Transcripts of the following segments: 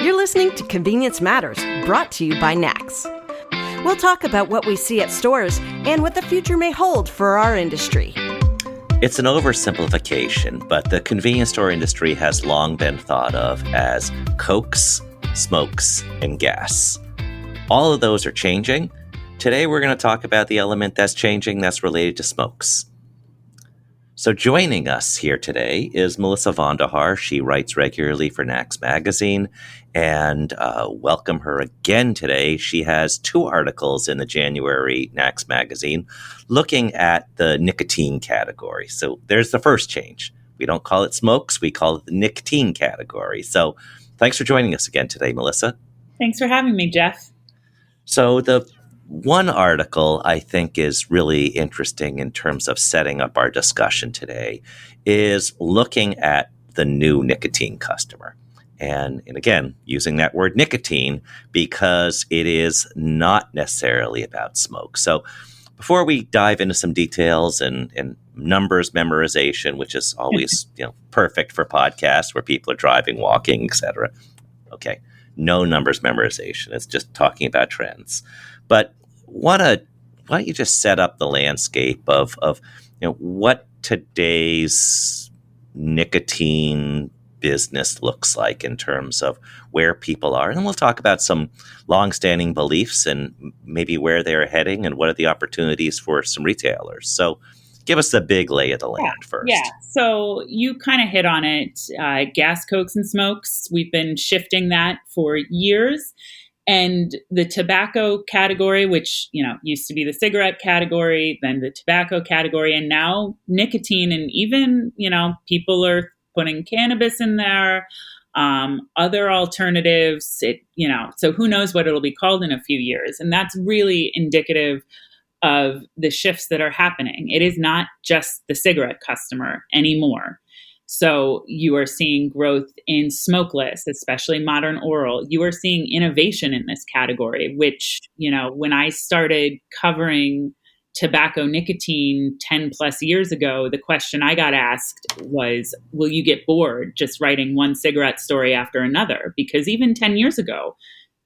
You're listening to Convenience Matters, brought to you by NACS. We'll talk about what we see at stores and what the future may hold for our industry. It's an oversimplification, but the convenience store industry has long been thought of as cokes, smokes, and gas. All of those are changing. Today we're going to talk about the element that's changing that's related to smokes. So joining us here today is MelissaV Inc. She writes regularly for NACS Magazine, and welcome her again today. She has 2 articles in the January NACS Magazine looking at the nicotine category. So there's the first change. We don't call it smokes, we call it the nicotine category. So thanks for joining us again today, Melissa. Thanks for having me, Jeff. So the one article I think is really interesting in terms of setting up our discussion today is looking at the new nicotine customer. And again, using that word nicotine because it is not necessarily about smoke. So before we dive into some details and numbers memorization, which is always perfect for podcasts where people are driving, walking, etc. Okay, no numbers memorization. It's just talking about trends. But why don't you just set up the landscape of what today's nicotine business looks like in terms of where people are. And then we'll talk about some longstanding beliefs and maybe where they're heading and what are the opportunities for some retailers. So give us the big lay of the land first. Yeah, so you kind of hit on it. Gas, cokes, and smokes. We've been shifting that for years. And the tobacco category, which, used to be the cigarette category, then the tobacco category, and now nicotine, and even, people are putting cannabis in there, other alternatives, so who knows what it'll be called in a few years. And that's really indicative of the shifts that are happening. It is not just the cigarette customer anymore. So you are seeing growth in smokeless, especially modern oral. You are seeing innovation in this category, which, when I started covering tobacco nicotine 10 plus years ago, the question I got asked was, will you get bored just writing one cigarette story after another? Because even 10 years ago,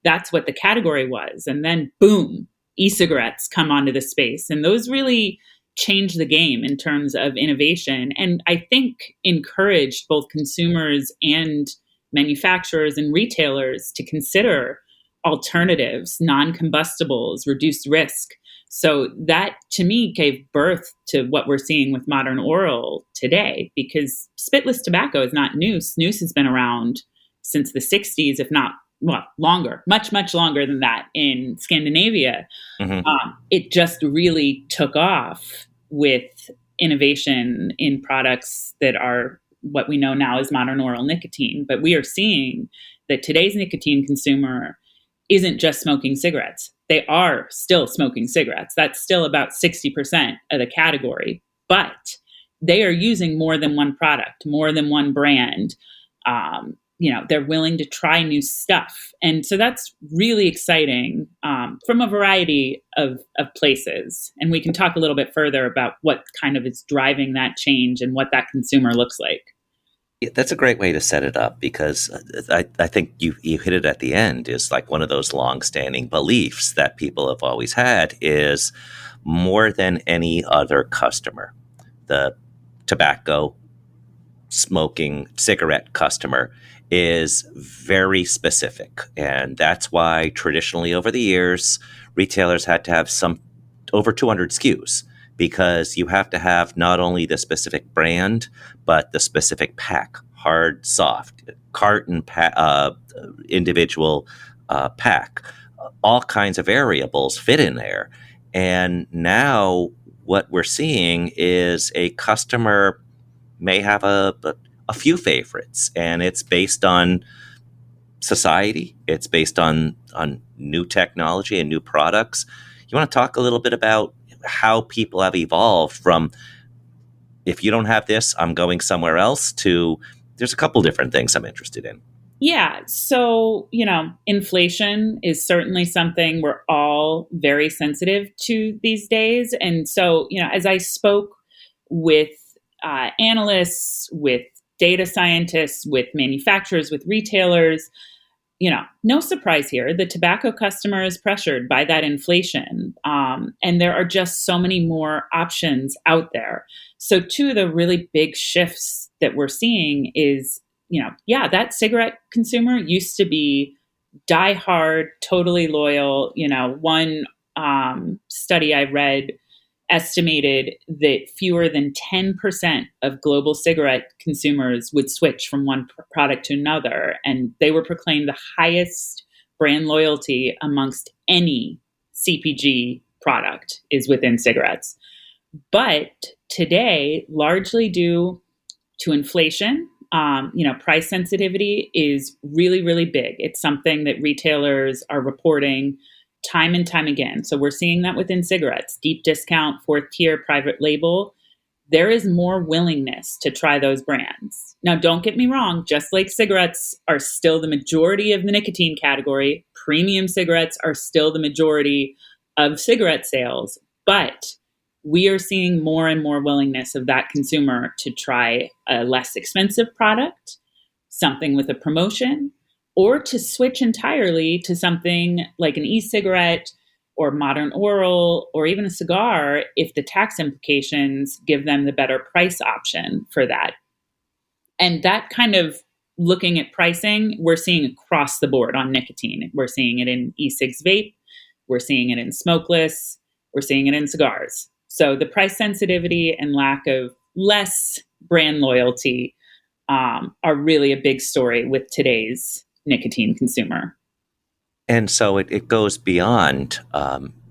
that's what the category was. And then boom, e-cigarettes come onto the space. And those really changed the game in terms of innovation. And I think encouraged both consumers and manufacturers and retailers to consider alternatives, non-combustibles, reduced risk. So that, to me, gave birth to what we're seeing with modern oral today, because spitless tobacco is not new. Snus has been around since the 60s, if not longer, much, much longer than that in Scandinavia. Mm-hmm. It just really took off with innovation in products that are what we know now as modern oral nicotine. But we are seeing that today's nicotine consumer isn't just smoking cigarettes. They are still smoking cigarettes. That's still about 60% of the category. But they are using more than one product, more than one brand. They're willing to try new stuff. And so that's really exciting from a variety of places. And we can talk a little bit further about what kind of is driving that change and what that consumer looks like. Yeah, that's a great way to set it up, because I think you hit it at the end, is like one of those longstanding beliefs that people have always had is more than any other customer, the tobacco smoking cigarette customer is very specific. And that's why traditionally over the years, retailers had to have over 200 SKUs, because you have to have not only the specific brand, but the specific pack, hard, soft, carton, individual pack. All kinds of variables fit in there. And now what we're seeing is a customer may have a few favorites, and it's based on society. It's based on new technology and new products. You want to talk a little bit about how people have evolved from, if you don't have this, I'm going somewhere else, to there's a couple different things I'm interested in. Yeah. So, inflation is certainly something we're all very sensitive to these days. And so, as I spoke with analysts, with data scientists, with manufacturers, with retailers, no surprise here. The tobacco customer is pressured by that inflation. And there are just so many more options out there. So two of the really big shifts that we're seeing is, that cigarette consumer used to be die hard, totally loyal. One study I read estimated that fewer than 10% of global cigarette consumers would switch from one product to another. And they were proclaimed the highest brand loyalty amongst any CPG product is within cigarettes. But today, largely due to inflation, price sensitivity is really, really big. It's something that retailers are reporting time and time again. So we're seeing that within cigarettes, deep discount, fourth tier, private label. There is more willingness to try those brands. Now, don't get me wrong, just like cigarettes are still the majority of the nicotine category, premium cigarettes are still the majority of cigarette sales, but we are seeing more and more willingness of that consumer to try a less expensive product, something with a promotion, or to switch entirely to something like an e-cigarette or modern oral or even a cigar if the tax implications give them the better price option for that. And that kind of looking at pricing, we're seeing across the board on nicotine. We're seeing it in e-cigs vape, we're seeing it in smokeless, we're seeing it in cigars. So the price sensitivity and lack of less brand loyalty are really a big story with today's nicotine consumer. And so it goes beyond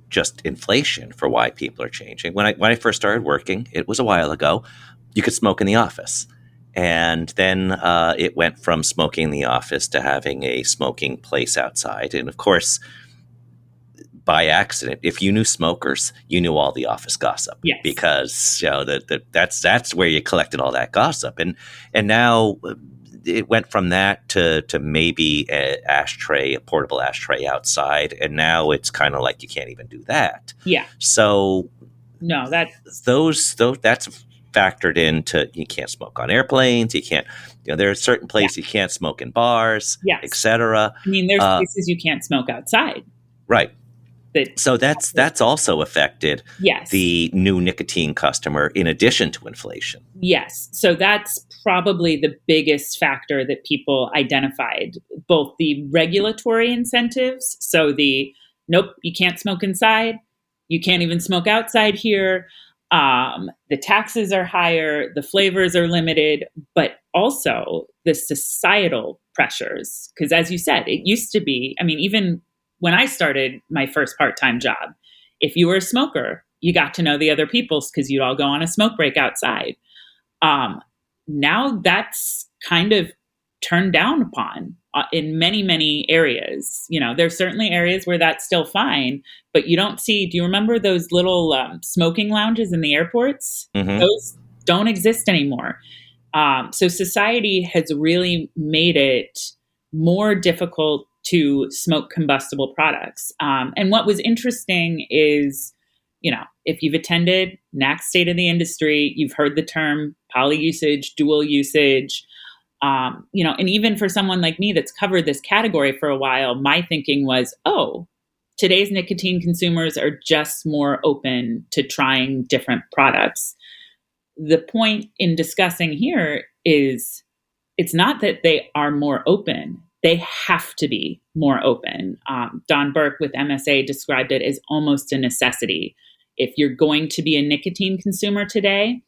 just inflation for why people are changing. When I first started working, it was a while ago, you could smoke in the office. And then it went from smoking in the office to having a smoking place outside. And of course, by accident, if you knew smokers, you knew all the office gossip. Yes. Because that's where you collected all that gossip. And now it went from that to maybe a portable ashtray outside, and now it's kind of like you can't even do that. Yeah. So no, that's factored into, you can't smoke on airplanes, you can't, there are certain places you can't smoke in bars, etc. I mean, there's places you can't smoke outside. Right. So that's also affected the new nicotine customer in addition to inflation. Yes. So that's probably the biggest factor that people identified, both the regulatory incentives. So nope, you can't smoke inside. You can't even smoke outside here. The taxes are higher. The flavors are limited, but also the societal pressures. Because as you said, it used to be, even when I started my first part-time job, if you were a smoker, you got to know the other peoples because you'd all go on a smoke break outside. Now that's kind of turned down upon in many, many areas. There's certainly areas where that's still fine, but you don't see, do you remember those little smoking lounges in the airports? Mm-hmm. Those don't exist anymore. So society has really made it more difficult to smoke combustible products. And what was interesting is, if you've attended NACS State of the Industry, you've heard the term poly usage, dual usage, and even for someone like me that's covered this category for a while, my thinking was, today's nicotine consumers are just more open to trying different products. The point in discussing here is it's not that they are more open. They have to be more open. Don Burke with MSA described it as almost a necessity. If you're going to be a nicotine consumer today,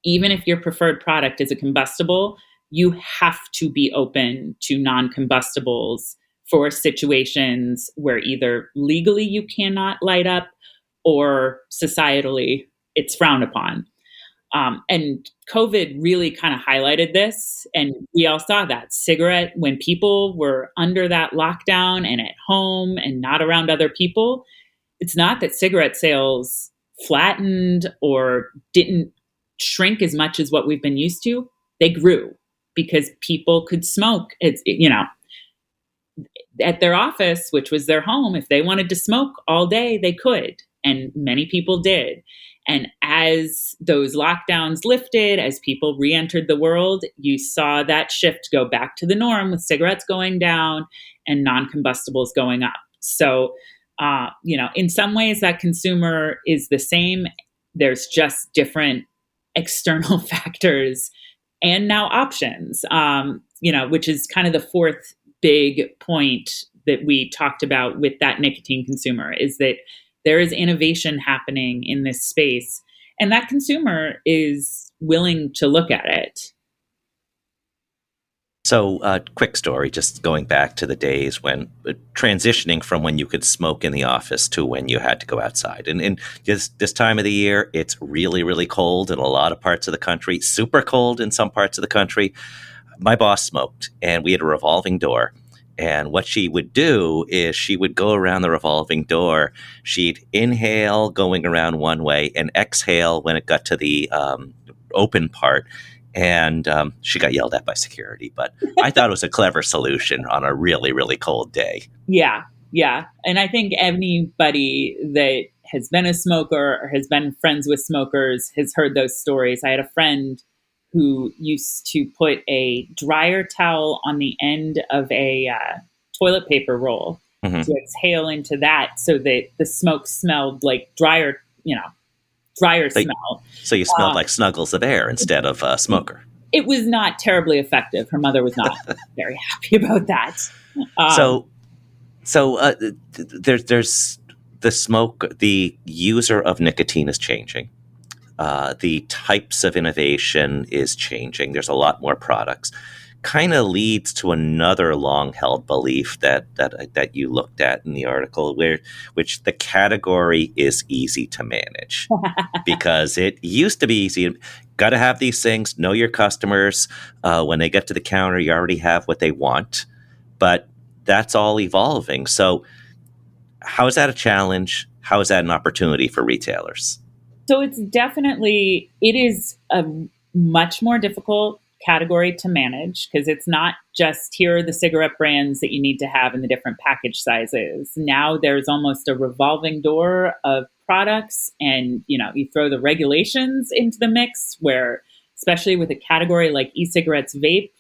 even if your preferred product is a combustible, you have to be open to non-combustibles for situations where either legally you cannot light up or societally it's frowned upon. And COVID really kind of highlighted this. And we all saw that cigarette, when people were under that lockdown and at home and not around other people, it's not that cigarette sales flattened or didn't shrink as much as what we've been used to. They grew because people could smoke. At their office, which was their home, if they wanted to smoke all day, they could. And many people did. And as those lockdowns lifted, as people re-entered the world, you saw that shift go back to the norm, with cigarettes going down and non-combustibles going up. So, in some ways that consumer is the same. There's just different external factors and now options, which is kind of the fourth big point that we talked about with that nicotine consumer, is that there is innovation happening in this space, and that consumer is willing to look at it. So, quick story, just going back to the days when transitioning from when you could smoke in the office to when you had to go outside. And just this time of the year, it's really, really cold in a lot of parts of the country, super cold in some parts of the country. My boss smoked, and we had a revolving door. And what she would do is she would go around the revolving door. She'd inhale going around one way and exhale when it got to the open part. And she got yelled at by security. But I thought it was a clever solution on a really, really cold day. Yeah. And I think anybody that has been a smoker or has been friends with smokers has heard those stories. I had a friend who used to put a dryer towel on the end of a toilet paper roll to exhale into that, so that the smoke smelled like dryer smell. So you smelled like snuggles of air instead of smoker. It was not terribly effective. Her mother was not very happy about that. There's the smoke. The user of nicotine is changing. The types of innovation is changing. There's a lot more products. Kind of leads to another long-held belief that you looked at in the article, which the category is easy to manage, because it used to be easy. Got to have these things. Know your customers. When they get to the counter, you already have what they want. But that's all evolving. So, how is that a challenge? How is that an opportunity for retailers? So it is a much more difficult category to manage, because it's not just here are the cigarette brands that you need to have in the different package sizes. Now there's almost a revolving door of products, and you throw the regulations into the mix, where especially with a category like e-cigarettes vape,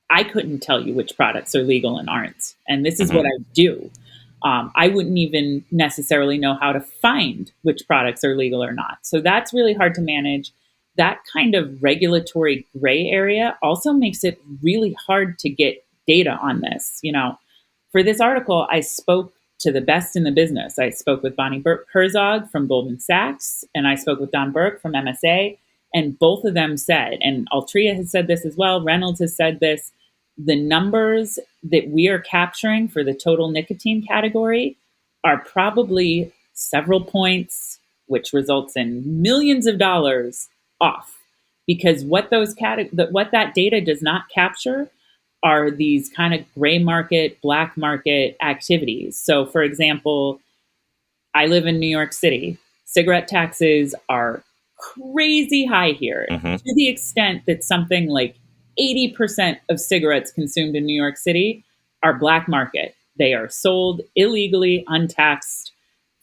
I couldn't tell you which products are legal and aren't. And this is what I do. I wouldn't even necessarily know how to find which products are legal or not. So that's really hard to manage. That kind of regulatory gray area also makes it really hard to get data on this. For this article, I spoke to the best in the business. I spoke with Bonnie Herzog from Goldman Sachs, and I spoke with Don Burke from MSA, and both of them said, and Altria has said this as well, Reynolds has said this, the numbers that we are capturing for the total nicotine category are probably several points, which results in millions of dollars off, because what that data does not capture are these kind of gray market, black market activities. So, for example, I live in New York City. Cigarette taxes are crazy high here, to the extent that something like 80% of cigarettes consumed in New York City are black market. They are sold illegally, untaxed,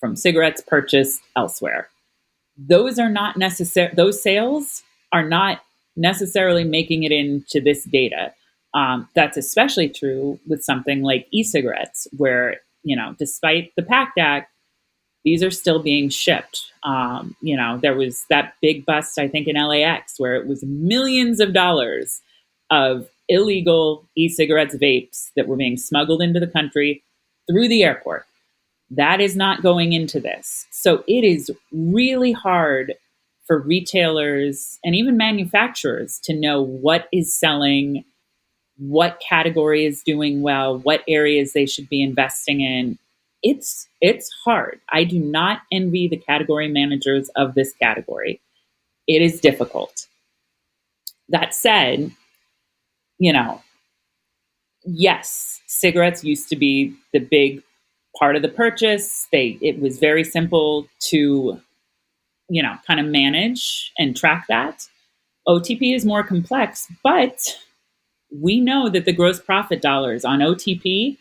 from cigarettes purchased elsewhere. Those sales are not necessarily making it into this data. That's especially true with something like e-cigarettes, where, despite the PACT Act, these are still being shipped. There was that big bust, I think, in LAX, where it was millions of dollars of illegal e-cigarettes vapes that were being smuggled into the country through the airport. That is not going into this. So it is really hard for retailers and even manufacturers to know what is selling, what category is doing well, what areas they should be investing in. It's hard. I do not envy the category managers of this category. It is difficult. That said, yes, cigarettes used to be the big part of the purchase. It was very simple to, kind of manage and track that. OTP is more complex, but we know that the gross profit dollars on OTP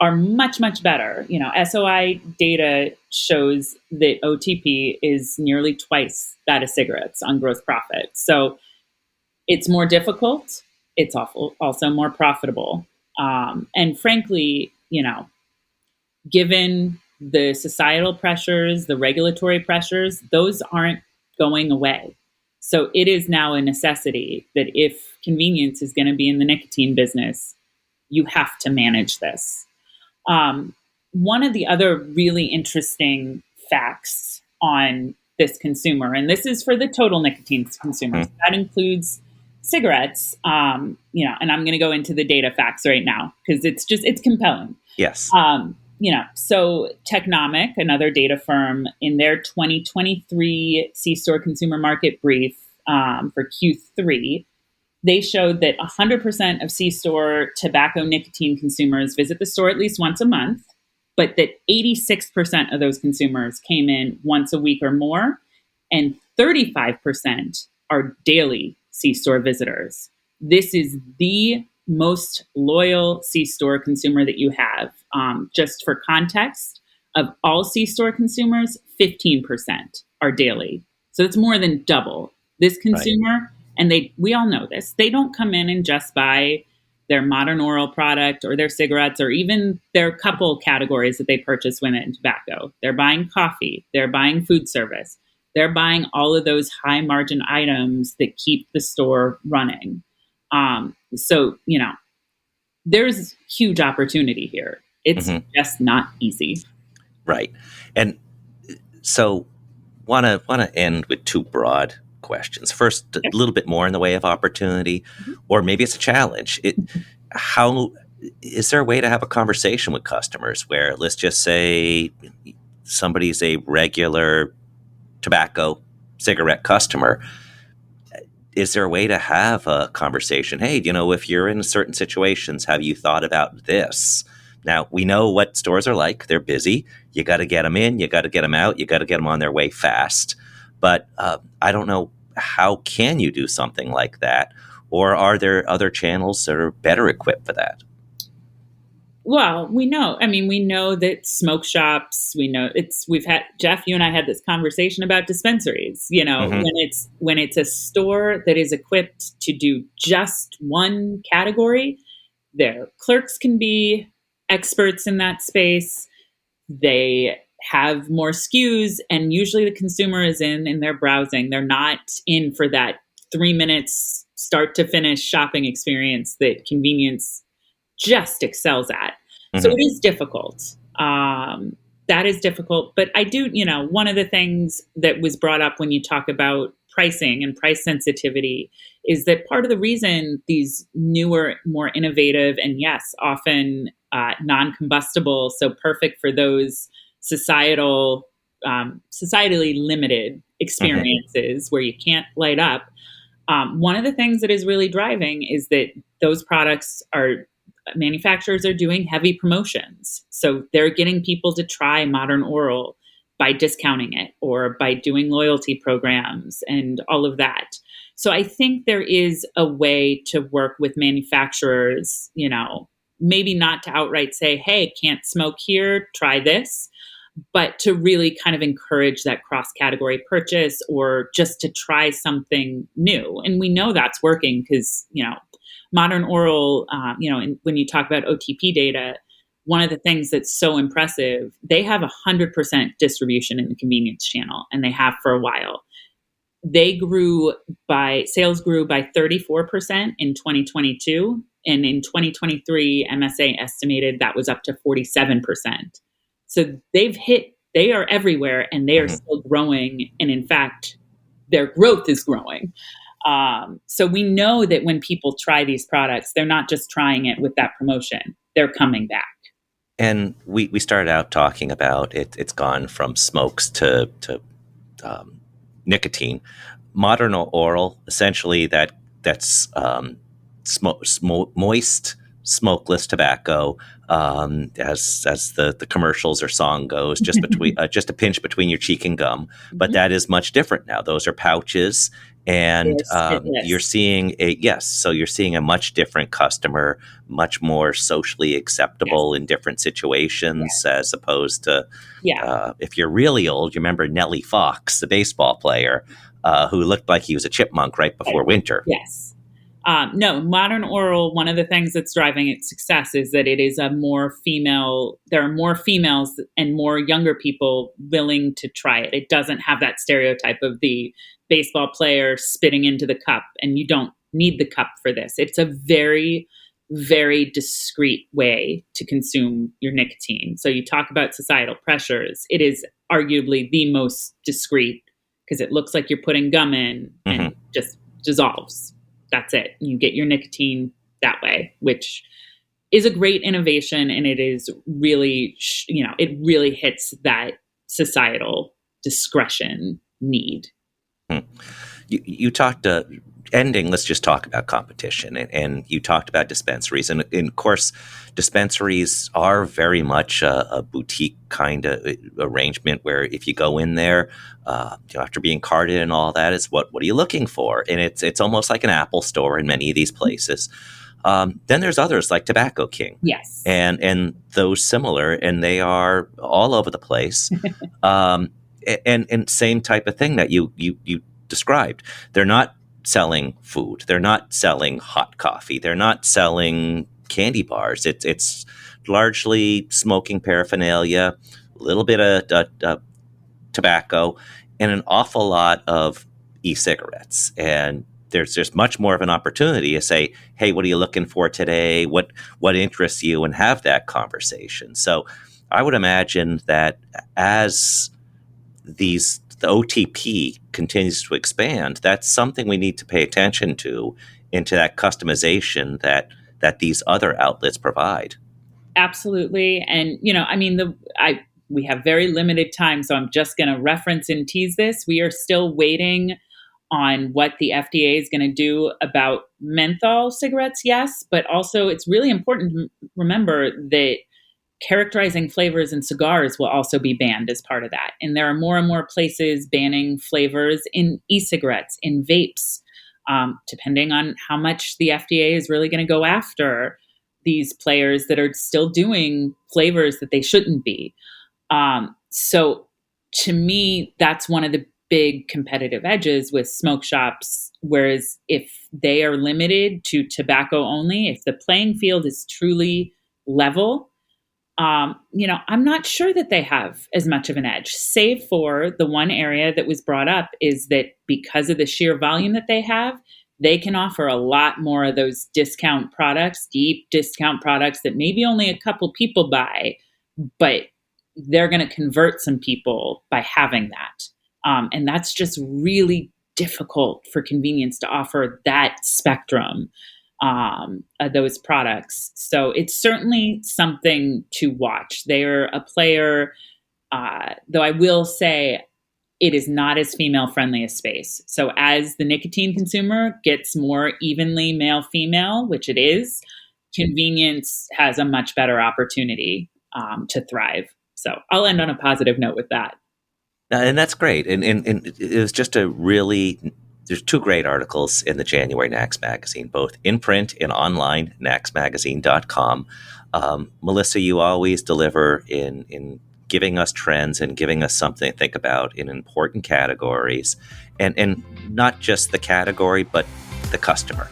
are much, much better. SOI data shows that OTP is nearly twice that of cigarettes on gross profit. So it's more difficult. It's also more profitable. And frankly, given the societal pressures, the regulatory pressures, those aren't going away. So it is now a necessity that if convenience is going to be in the nicotine business, you have to manage this. One of the other really interesting facts on this consumer, and this is for the total nicotine consumers, that includes cigarettes, and I'm going to go into the data facts right now because it's compelling. Yes. So Technomic, another data firm, in their 2023 C-store consumer market brief for Q3, they showed that 100% of C-store tobacco nicotine consumers visit the store at least once a month, but that 86% of those consumers came in once a week or more, and 35% are daily C-store visitors. This is the most loyal C-store consumer that you have. Just for context, of all C-store consumers, 15% are daily. So it's more than double. This consumer, and we all know this, they don't come in and just buy their modern oral product or their cigarettes or even their couple categories that they purchase within tobacco. They're buying coffee. They're buying food service. They're buying all of those high margin items that keep the store running. So, there's huge opportunity here. It's just not easy. Right. And so want to end with two broad questions. First, a little bit more in the way of opportunity, or maybe it's a challenge. How is there a way to have a conversation with customers where, let's just say, somebody's a regular tobacco cigarette customer? Is there a way to have a conversation? Hey, if you're in certain situations, have you thought about this? Now, we know what stores are like. They're busy. You got to get them in. You got to get them out. You got to get them on their way fast. But I don't know, how can you do something like that? Or are there other channels that are better equipped for that? Well, we know that smoke shops, we've had, Jeff, you and I had this conversation about dispensaries, when it's a store that is equipped to do just one category, their clerks can be experts in that space. They have more SKUs, and usually the consumer is in their browsing. They're not in for that 3 minutes start to finish shopping experience that convenience just excels at. So it is difficult. That is difficult. But I do, one of the things that was brought up when you talk about pricing and price sensitivity is that part of the reason these newer, more innovative, and yes, often non-combustible, so perfect for those societally limited experiences where you can't light up. One of the things that is really driving is that those products manufacturers are doing heavy promotions. So they're getting people to try modern oral by discounting it or by doing loyalty programs and all of that. So I think there is a way to work with manufacturers, maybe not to outright say, hey, can't smoke here, try this, but to really kind of encourage that cross-category purchase or just to try something new. And we know that's working because, modern oral, when you talk about OTP data, one of the things that's so impressive, they have 100% distribution in the convenience channel, and they have for a while. Sales grew by 34% in 2022, and in 2023, MSA estimated that was up to 47%. So they are everywhere, and they are still growing, and in fact, their growth is growing. So we know that when people try these products, they're not just trying it with that promotion, they're coming back. And we started out talking about it's gone from smokes to nicotine. Modern oral, essentially that's moist, smokeless tobacco, as the commercials or song goes, just a pinch between your cheek and gum. But that is much different now. Those are pouches, And Yes. you're seeing you're seeing a much different customer, much more socially acceptable in different situations, as opposed to Yeah. if you're really old, you remember Nellie Fox, the baseball player, who looked like he was a chipmunk right before winter. Yes. No, modern oral, one of the things that's driving its success is that it is there are more females and more younger people willing to try it. It doesn't have that stereotype of the baseball player spitting into the cup, and you don't need the cup for this. It's a very, very discreet way to consume your nicotine. So you talk about societal pressures. It is arguably the most discreet because it looks like you're putting gum in and just dissolves. That's it. You get your nicotine that way, which is a great innovation. And it is really, it really hits that societal discretion need. You talked ending, let's just talk about competition. And you talked about dispensaries. And of course, dispensaries are very much a boutique kind of arrangement where if you go in there, after being carded and all that, it's what are you looking for? And it's almost like an Apple store in many of these places. Then there's others like Tobacco King. Yes. And those similar, and they are all over the place. And same type of thing that you described. They're not selling food. They're not selling hot coffee. They're not selling candy bars. It's largely smoking paraphernalia, a little bit of tobacco, and an awful lot of e-cigarettes. And there's much more of an opportunity to say, hey, what are you looking for today? What interests you? And have that conversation. So I would imagine that as the OTP continues to expand, that's something we need to pay attention to into that customization that these other outlets provide. Absolutely. And, we have very limited time, so I'm just going to reference and tease this. We are still waiting on what the FDA is going to do about menthol cigarettes, yes, but also it's really important to remember that characterizing flavors in cigars will also be banned as part of that. And there are more and more places banning flavors in e-cigarettes, in vapes, depending on how much the FDA is really going to go after these players that are still doing flavors that they shouldn't be. So to me, that's one of the big competitive edges with smoke shops. Whereas if they are limited to tobacco only, if the playing field is truly level, I'm not sure that they have as much of an edge, save for the one area that was brought up is that because of the sheer volume that they have, they can offer a lot more of those discount products, deep discount products that maybe only a couple people buy, but they're going to convert some people by having that. And that's just really difficult for convenience to offer that spectrum of those products. So it's certainly something to watch. They're a player, though I will say it is not as female-friendly a space. So as the nicotine consumer gets more evenly male-female, which it is, convenience has a much better opportunity to thrive. So I'll end on a positive note with that. And that's great. And it was just there's two great articles in the January NACS Magazine, both in print and online, nacsmagazine.com. Melissa, you always deliver in giving us trends and giving us something to think about in important categories. And not just the category, but the customer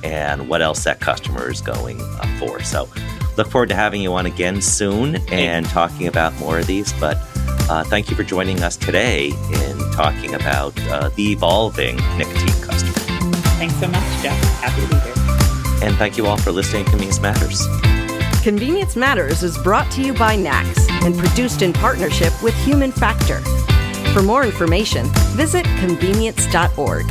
and what else that customer is going for. So look forward to having you on again soon and talking about more of these. But thank you for joining us today in talking about the evolving nicotine customer. Thanks so much, Jeff. Happy to be here. And thank you all for listening to Convenience Matters. Convenience Matters is brought to you by NACS and produced in partnership with Human Factor. For more information, visit convenience.org.